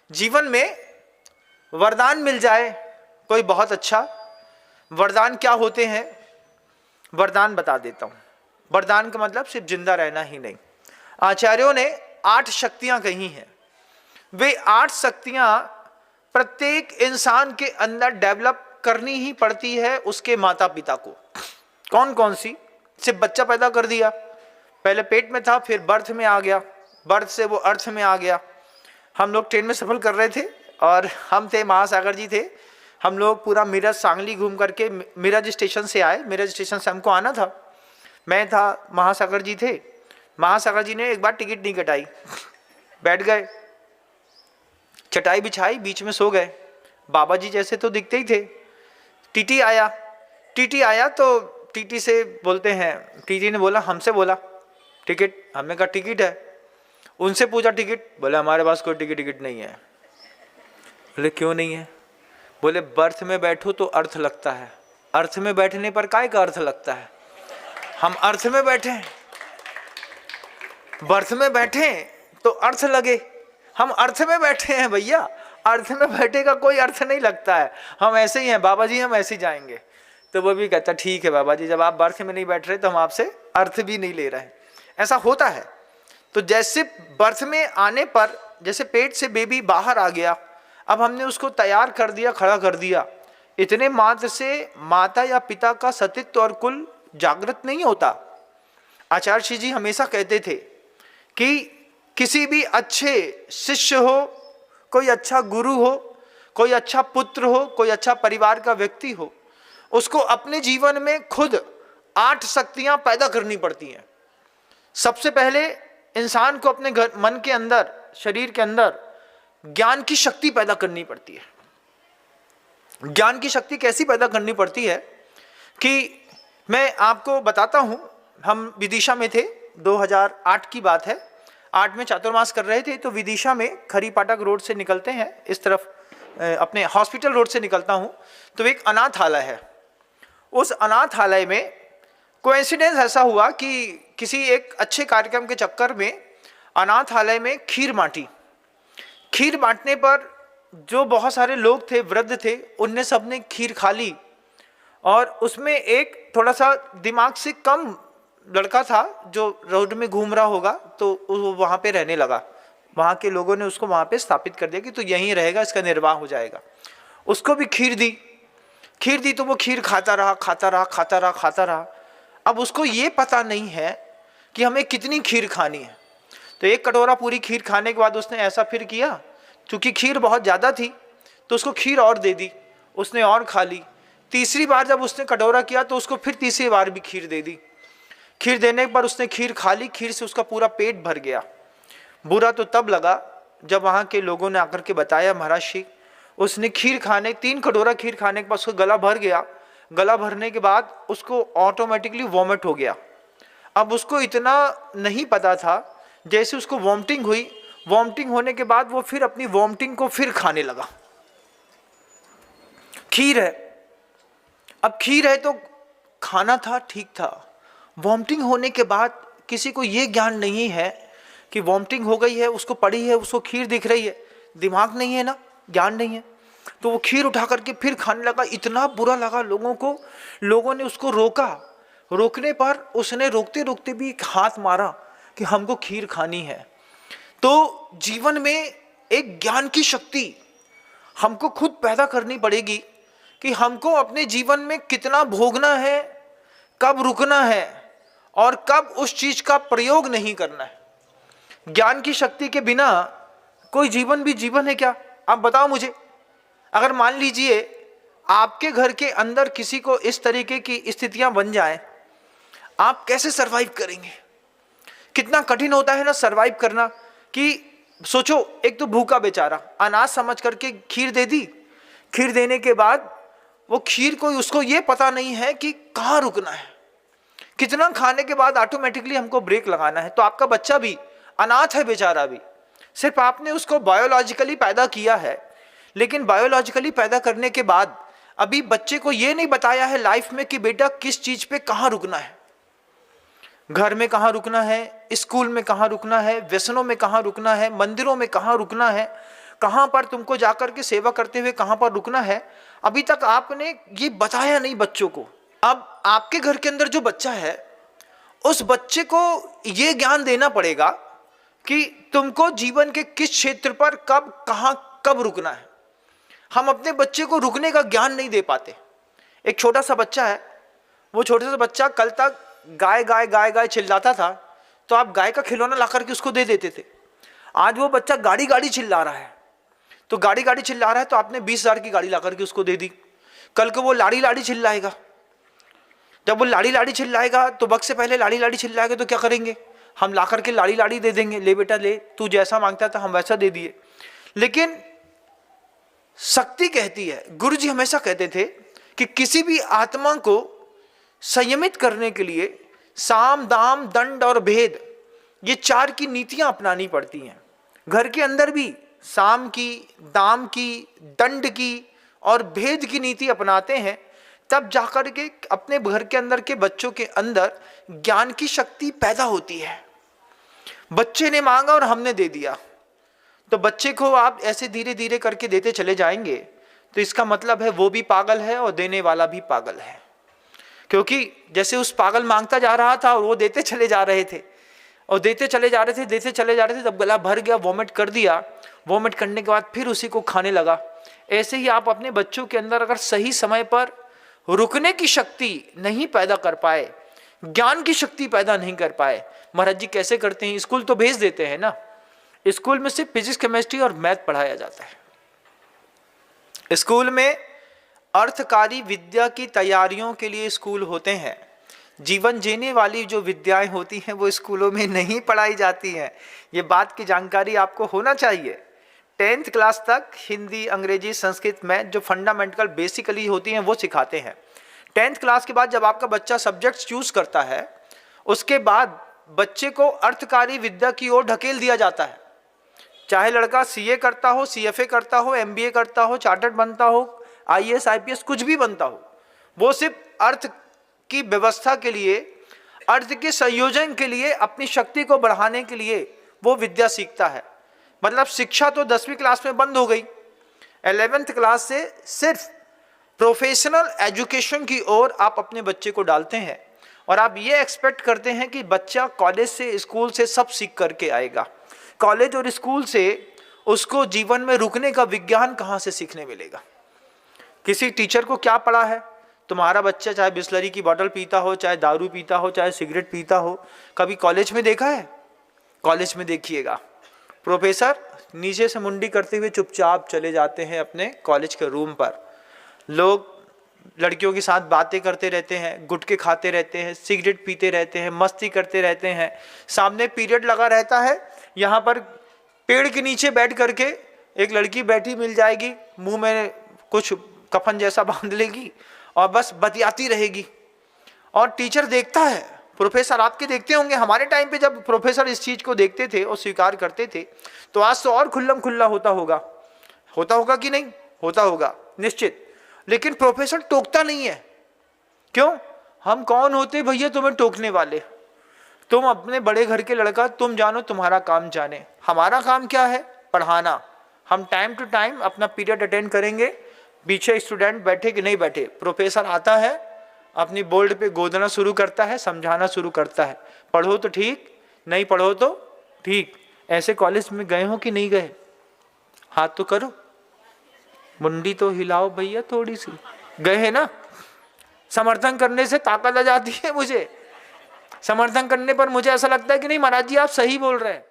जीवन में वरदान मिल जाए कोई बहुत अच्छा। वरदान क्या होते हैं? वरदान बता देता हूं। वरदान का मतलब सिर्फ जिंदा रहना ही नहीं। आचार्यों ने 8 शक्तियां कही हैं। वे 8 शक्तियां प्रत्येक इंसान के अंदर डेवलप करनी ही पड़ती है उसके माता पिता को। कौन कौन सी? सिर्फ बच्चा पैदा कर दिया, पहले पेट में था, फिर बर्थ में आ गया, बर्थ से वो अर्थ में आ गया। हम लोग ट्रेन में सफर कर रहे थे और हम थे, महासागर जी थे। हम लोग पूरा मिरज सांगली घूम करके मिरज स्टेशन से आए। मिरज स्टेशन से हमको आना था, मैं था, महासागर जी थे। महासागर जी ने एक बार टिकट नहीं कटाई, बैठ गए, चटाई बिछाई, बीच में सो गए। बाबा जी जैसे तो दिखते ही थे। टीटी आया, टीटी आया तो टीटी से बोलते हैं, टीटी ने बोला, हमसे बोला टिकट, हमने कहा टिकट है। उनसे पूछा टिकट, बोले हमारे पास कोई टिकट नहीं है। बोले क्यों नहीं है? बोले बर्थ में बैठो तो अर्थ लगता है, अर्थ में बैठने पर काय का अर्थ लगता है? हम अर्थ में बैठे, बर्थ में बैठे तो अर्थ लगे। हम अर्थ में बैठे हैं भैया, अर्थ में बैठे का कोई अर्थ नहीं लगता है। हम ऐसे ही हैं बाबा जी, हम ऐसे ही जाएंगे। तो वो भी कहता ठीक है बाबा जी, जब आप बर्थ में नहीं बैठ रहे तो हम आपसे अर्थ भी नहीं ले रहे। ऐसा होता है। तो जैसे बर्थ में आने पर, जैसे पेट से बेबी बाहर आ गया, अब हमने उसको तैयार कर दिया, खड़ा कर दिया, इतने मात्र से माता या पिता का सतीत्व और कुल जागृत नहीं होता। आचार्य जी हमेशा कहते थे कि किसी भी अच्छे शिष्य हो, कोई अच्छा गुरु हो, कोई अच्छा पुत्र हो, कोई अच्छा परिवार का व्यक्ति हो, उसको अपने जीवन में खुद 8 शक्तियां पैदा करनी पड़ती हैं। सबसे पहले इंसान को अपने मन के अंदर, शरीर के अंदर ज्ञान की शक्ति पैदा करनी पड़ती है। ज्ञान की शक्ति कैसी पैदा करनी पड़ती है कि मैं आपको बताता हूं। हम विदिशा में थे, 2008 की बात है। 8 में चातुर्मास कर रहे थे, तो विदिशा में खरी फाटक रोड से निकलते हैं, इस तरफ अपने हॉस्पिटल रोड से निकलता हूं, तो एक अनाथालय है। उस अनाथालय में कोइंसिडेंस ऐसा हुआ कि किसी एक अच्छे कार्यक्रम के चक्कर में अनाथालय में खीर बांटी। खीर बांटने पर जो बहुत सारे लोग थे, वृद्ध थे, उनने सबने खीर खा ली। और उसमें एक थोड़ा सा दिमाग से कम लड़का था जो रोड में घूम रहा होगा, तो वो वहाँ पे रहने लगा। वहाँ के लोगों ने उसको वहाँ पे स्थापित कर दिया कि तो यहीं रहेगा, इसका निर्वाह हो जाएगा। उसको भी खीर दी, खीर दी, तो वो खीर खाता रहा, खाता रहा, खाता रहा, खाता रहा। अब उसको ये पता नहीं है कि हमें कितनी खीर खानी है। तो एक कटोरा पूरी खीर खाने के बाद उसने ऐसा फिर किया, क्योंकि खीर बहुत ज़्यादा थी तो उसको खीर और दे दी, उसने और खा ली। तीसरी बार जब उसने कटोरा किया तो उसको फिर तीसरी बार भी खीर दे दी। खीर देने पर उसने खीर खा ली, खीर से उसका पूरा पेट भर गया। बुरा तो तब लगा जब वहाँ के लोगों ने आकर के बताया, महाराज जी उसने खीर खाने, 3 कटोरा खीर खाने के बाद उसका गला भर गया। गला भरने के बाद उसको ऑटोमेटिकली वॉमिट हो गया। अब उसको इतना नहीं पता था, जैसे उसको वॉमिटिंग हुई, वॉमिटिंग होने के बाद वो फिर अपनी वॉमिटिंग को फिर खाने लगा। खीर है, अब खीर है तो खाना था, ठीक था। वॉमिटिंग होने के बाद किसी को ये ज्ञान नहीं है कि वॉमिटिंग हो गई है, उसको पड़ी है, उसको खीर दिख रही है, दिमाग नहीं है ना, ज्ञान नहीं है, तो वो खीर उठा करके फिर खाने लगा। इतना बुरा लगा लोगों को, लोगों ने उसको रोका। रोकने पर उसने रोकते रोकते भी एक हाथ मारा कि हमको खीर खानी है। तो जीवन में एक ज्ञान की शक्ति हमको खुद पैदा करनी पड़ेगी कि हमको अपने जीवन में कितना भोगना है, कब रुकना है और कब उस चीज का प्रयोग नहीं करना है। ज्ञान की शक्ति के बिना कोई जीवन भी जीवन है क्या? आप बताओ मुझे। अगर मान लीजिए आपके घर के अंदर किसी को इस तरीके की स्थितियां बन जाएं, आप कैसे सरवाइव करेंगे? कितना कठिन होता है ना सरवाइव करना। कि सोचो, एक तो भूखा बेचारा, अनाज समझ करके खीर दे दी, खीर देने के बाद वो खीर को उसको ये पता नहीं है कि कहाँ रुकना है, कितना खाने के बाद ऑटोमेटिकली हमको ब्रेक लगाना है। तो आपका बच्चा भी अनाथ है बेचारा, भी सिर्फ आपने उसको बायोलॉजिकली पैदा किया है, लेकिन बायोलॉजिकली पैदा करने के बाद अभी बच्चे को ये नहीं बताया है लाइफ में कि बेटा किस चीज पे कहाँ रुकना है, घर में कहाँ रुकना है, स्कूल में कहाँ रुकना है, व्यसनों में कहाँ रुकना है, मंदिरों में कहाँ रुकना है, कहाँ पर तुमको जाकर के सेवा करते हुए कहाँ पर रुकना है, अभी तक आपने ये बताया नहीं बच्चों को। अब आपके घर के अंदर जो बच्चा है, उस बच्चे को ये ज्ञान देना पड़ेगा कि तुमको जीवन के किस क्षेत्र पर कब कहाँ कब रुकना है। हम अपने बच्चे को रुकने का ज्ञान नहीं दे पाते। एक छोटा सा बच्चा है, वो छोटा सा बच्चा कल तक गाय गाय गाय गाय चिल्लाता था, तो आप गाय का खिलौना ला करके उसको दे देते थे। आज वो बच्चा गाड़ी गाड़ी चिल्ला रहा है, तो गाड़ी गाड़ी चिल्ला रहा है तो आपने 20,000 की गाड़ी ला करके उसको दे दी। कल को वो लाड़ी लाड़ी चिल्लाएगा, जब वो लाड़ी लाड़ी चिल्लाएगा तो वक्त से पहले लाड़ी लाड़ी चिल्लाएगा तो क्या करेंगे, हम ला करके लाड़ी लाड़ी दे देंगे, ले बेटा ले, तू जैसा मांगता था हम वैसा दे दिए। लेकिन शक्ति कहती है, गुरु जी हमेशा कहते थे कि किसी भी आत्मा को संयमित करने के लिए साम दाम दंड और भेद, ये 4 की नीतियां अपनानी पड़ती हैं। घर के अंदर भी साम की, दाम की, दंड की और भेद की नीति अपनाते हैं, तब जाकर के अपने घर के अंदर के बच्चों के अंदर ज्ञान की शक्ति पैदा होती है। बच्चे ने मांगा और हमने दे दिया, तो बच्चे को आप ऐसे धीरे धीरे करके देते चले जाएंगे, तो इसका मतलब है वो भी पागल है और देने वाला भी पागल है। क्योंकि जैसे उस पागल मांगता जा रहा था और वो देते चले जा रहे थे और देते चले जा रहे थे, तब गला भर गया, वॉमिट कर दिया, वॉमिट करने के बाद फिर उसी को खाने लगा। ऐसे ही आप अपने बच्चों के अंदर अगर सही समय पर रुकने की शक्ति नहीं पैदा कर पाए, ज्ञान की शक्ति पैदा नहीं कर पाए, महाराज जी कैसे करते हैं, स्कूल तो भेज देते हैं ना, स्कूल में सिर्फ फिजिक्स केमिस्ट्री और मैथ पढ़ाया जाता है। स्कूल में अर्थकारी विद्या की तैयारियों के लिए स्कूल होते हैं, जीवन जीने वाली जो विद्याएं होती हैं वो स्कूलों में नहीं पढ़ाई जाती हैं। ये बात की जानकारी आपको होना चाहिए। 10th क्लास तक हिंदी, अंग्रेजी, संस्कृत, मैथ जो फंडामेंटल बेसिकली होती हैं वो सिखाते हैं। 10th क्लास के बाद जब आपका बच्चा सब्जेक्ट चूज करता है, उसके बाद बच्चे को अर्थकारी विद्या की ओर ढकेल दिया जाता है। चाहे लड़का CA करता हो, CFA करता हो, MBA करता हो, चार्टर्ड बनता हो, IAS IPS कुछ भी बनता हो, वो सिर्फ अर्थ की व्यवस्था के लिए, अर्थ के संयोजन के लिए, अपनी शक्ति को बढ़ाने के लिए वो विद्या सीखता है। मतलब शिक्षा तो 10वीं क्लास में बंद हो गई। 11th क्लास से सिर्फ प्रोफेशनल एजुकेशन की ओर आप अपने बच्चे को डालते हैं और आप ये एक्सपेक्ट करते हैं कि बच्चा कॉलेज से, स्कूल से सब सीख करके आएगा। कॉलेज और स्कूल से उसको जीवन में रुकने का विज्ञान कहाँ से सीखने मिलेगा। किसी टीचर को क्या पढ़ा है, तुम्हारा बच्चा चाहे बिस्लरी की बोतल पीता हो, चाहे दारू पीता हो, चाहे सिगरेट पीता हो, कभी कॉलेज में देखा है? कॉलेज में देखिएगा, प्रोफेसर नीचे से मुंडी करते हुए चुपचाप चले जाते हैं अपने कॉलेज के रूम पर। लोग लड़कियों के साथ बातें करते रहते हैं, गुटखे खाते रहते हैं, सिगरेट पीते रहते हैं, मस्ती करते रहते हैं। सामने पीरियड लगा रहता है, यहाँ पर पेड़ के नीचे बैठ करके एक लड़की बैठी मिल जाएगी, मुंह में कुछ कफन जैसा बांध लेगी और बस बतियाती रहेगी। और टीचर देखता है, प्रोफेसर आपके देखते होंगे, हमारे टाइम पे जब प्रोफेसर इस चीज को देखते थे और स्वीकार करते थे तो आज तो और खुल्लम खुल्ला होता होगा कि नहीं? होता होगा निश्चित। लेकिन प्रोफेसर टोकता नहीं है। क्यों? हम कौन होते भैया तुम्हें टोकने वाले? तुम अपने बड़े घर के लड़का, तुम जानो तुम्हारा काम जाने। हमारा काम क्या है? पढ़ाना। हम टाइम टू टाइम अपना पीरियड अटेंड करेंगे, पीछे स्टूडेंट बैठे कि नहीं बैठे, प्रोफेसर आता है, अपनी बोर्ड पे गोदना शुरू करता है, समझाना शुरू करता है, पढ़ो तो ठीक, नहीं पढ़ो तो ठीक। ऐसे कॉलेज में गए हो कि नहीं गए? हाथ तो करो, मुंडी तो हिलाओ भैया थोड़ी सी। गए हैं ना? समर्थन करने से ताकत आ जाती है मुझे। समर्थन करने पर मुझे ऐसा लगता है कि नहीं महाराज जी आप सही बोल रहे हैं।